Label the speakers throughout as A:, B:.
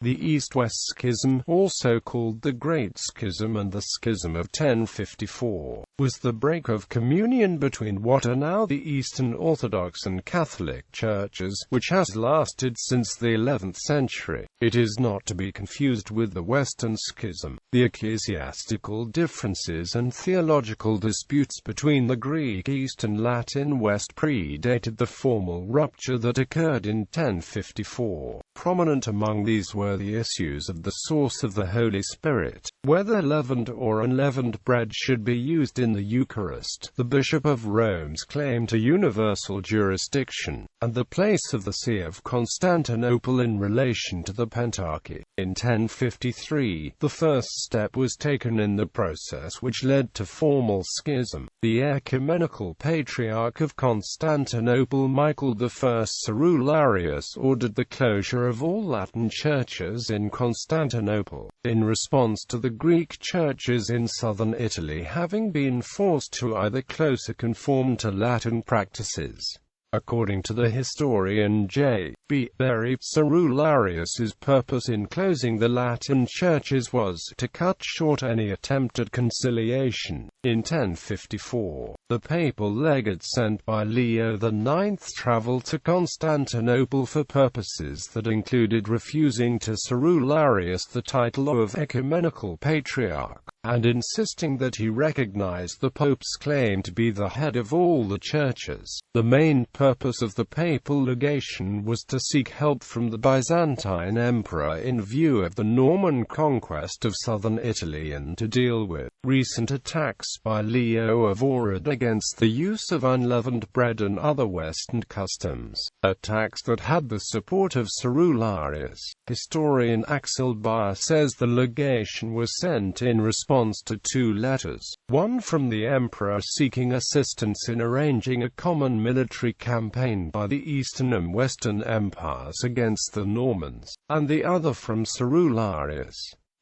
A: The East-West Schism, also called the Great Schism and the Schism of 1054, was the break of communion between what are now the Eastern Orthodox and Catholic churches, which has lasted since the 11th century. It is not to be confused with the Western Schism. The ecclesiastical differences and theological disputes between the Greek East and Latin West predated the formal rupture that occurred in 1054. Prominent among these were the issues of the source of the Holy Spirit, whether leavened or unleavened bread should be used in the Eucharist, the Bishop of Rome's claim to universal jurisdiction, and the place of the See of Constantinople in relation to the Pentarchy. In 1053, the first step was taken in the process which led to formal schism. The ecumenical Patriarch of Constantinople, Michael I Cerularius, ordered the closure of all Latin churches in Constantinople, in response to the Greek churches in southern Italy having been forced to either closer conform to Latin practices. According to the historian J. B. Berry, Cerularius's purpose in closing the Latin churches was to cut short any attempt at conciliation. In 1054, the papal legate sent by Leo IX travelled to Constantinople for purposes that included refusing to Cerularius the title of ecumenical patriarch, and insisting that he recognized the Pope's claim to be the head of all the churches. The main purpose of the papal legation was to seek help from the Byzantine emperor in view of the Norman conquest of southern Italy and to deal with recent attacks by Leo of Ohrid against the use of unleavened bread and other Western customs, attacks that had the support of Cerularius. Historian Axel Bayer says the legation was sent in response to two letters, one from the emperor seeking assistance in arranging a common military campaign by the Eastern and Western empires against the Normans, and the other from Cerularius.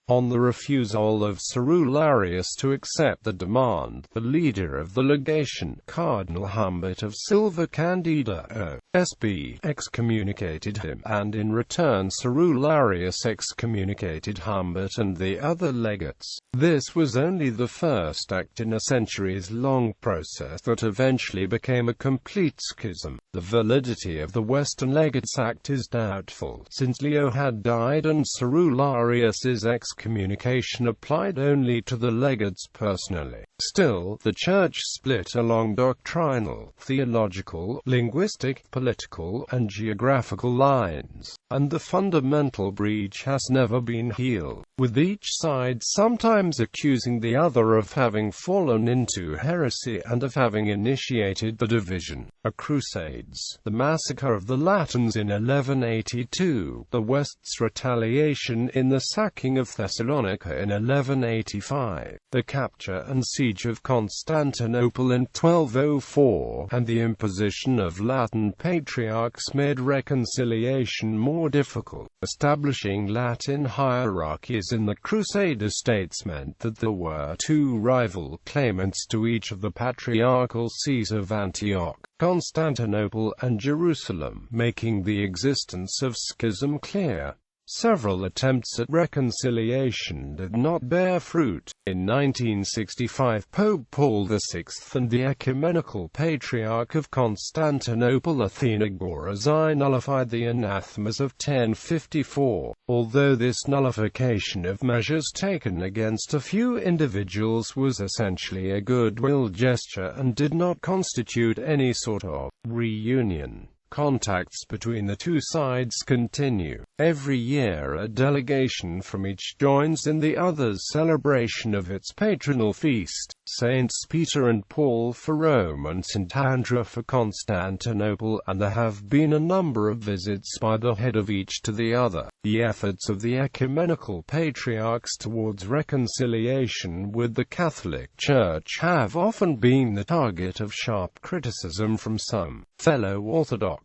A: On the refusal of Cerularius to accept the demand, the leader of the legation, Cardinal Humbert of Silva Candida O.S.B., excommunicated him, and in return Cerularius excommunicated Humbert and the other legates. This was only the first act in a centuries-long process that eventually became a complete schism. The validity of the Western Legates Act is doubtful, since Leo had died and Cerularius's excommunication applied only to the legates personally. Still, the Church split along doctrinal, theological, linguistic, political, and geographical lines, and the fundamental breach has never been healed, with each side sometimes accusing the other of having fallen into heresy and of having initiated the division. Crusades, the massacre of the Latins in 1182, the West's retaliation in the sacking of Thessalonica in 1185, the capture and siege of Constantinople in 1204, and the imposition of Latin patriarchs made reconciliation more difficult. Establishing Latin hierarchies in the Crusader states meant that there were two rival claimants to each of the patriarchal sees of Antioch, Constantinople, and Jerusalem, making the existence of schism clear. Several attempts at reconciliation did not bear fruit. In 1965, Pope Paul VI and the Ecumenical Patriarch of Constantinople Athenagoras I nullified the anathemas of 1054, although this nullification of measures taken against a few individuals was essentially a goodwill gesture and did not constitute any sort of reunion. Contacts between the two sides continue. Every year a delegation from each joins in the other's celebration of its patronal feast, Saints Peter and Paul for Rome and St. Andrew for Constantinople, and there have been a number of visits by the head of each to the other. The efforts of the ecumenical patriarchs towards reconciliation with the Catholic Church have often been the target of sharp criticism from some fellow Orthodox